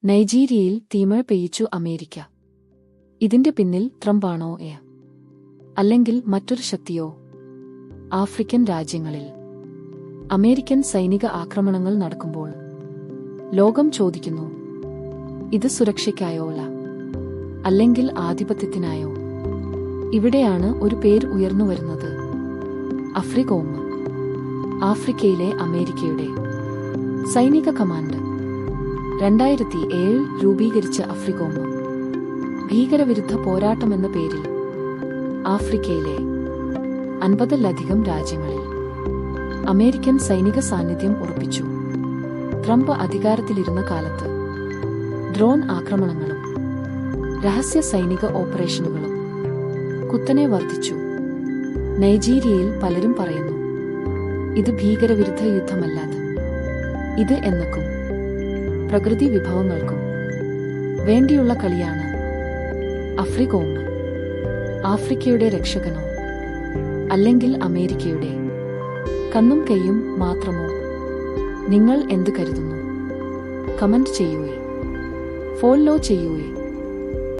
നൈജീരിയയിൽ തീമഴ പെയ്യിച്ചു America. ഇതിന്റെ പിന്നിൽ ട്രംപാണോ അല്ലെങ്കിൽ മറ്റൊരു ശക്തിയോ? ആഫ്രിക്കൻ രാജ്യങ്ങളിൽ അമേരിക്കൻ സൈനിക ആക്രമണങ്ങൾ നടക്കുമ്പോൾ ലോകം ചോദിക്കുന്നു, ഇത് സുരക്ഷയ്ക്കായോ അല്ലെങ്കിൽ ആധിപത്യത്തിനായോ? ഇവിടെയാണ് ഒരു പേര് ഉയർന്നുവരുന്നത്: അഫ്രികോം. ആഫ്രിക്കയിലെ അമേരിക്കയുടെ സൈനിക കമാൻഡ് 2007 രൂപീകരിച്ച അഫ്രികോം ഭീകരവിരുദ്ധ പോരാട്ടമെന്ന പേരിൽ ആഫ്രിക്കയിലെ 50-ലധികം രാജ്യങ്ങളിൽ അമേരിക്കൻ സൈനിക സാന്നിധ്യം ഉറപ്പിച്ചു. ട്രംപ് അധികാരത്തിലിരുന്ന കാലത്ത് ഡ്രോൺ ആക്രമണങ്ങളും രഹസ്യ സൈനിക ഓപ്പറേഷനുകളും കുത്തനെ വർദ്ധിച്ചു. നൈജീരിയയിൽ പലരും പറയുന്നു, ഇത് ഭീകരവിരുദ്ധ യുദ്ധമല്ലാതെ ഇത് എന്നക്കും പ്രകൃതി വിഭവങ്ങൾക്കും വേണ്ടിയുള്ള കളിയാണ്. അഫ്രികോം ആഫ്രിക്കയുടെ രക്ഷകനോ അല്ലെങ്കിൽ അമേരിക്കയുടെ കണ്ണും കൈയും മാത്രമോ? നിങ്ങൾ എന്ത് കരുതുന്നു? കമന്റ് ചെയ്യൂ, ഫോളോ ചെയ്യൂ.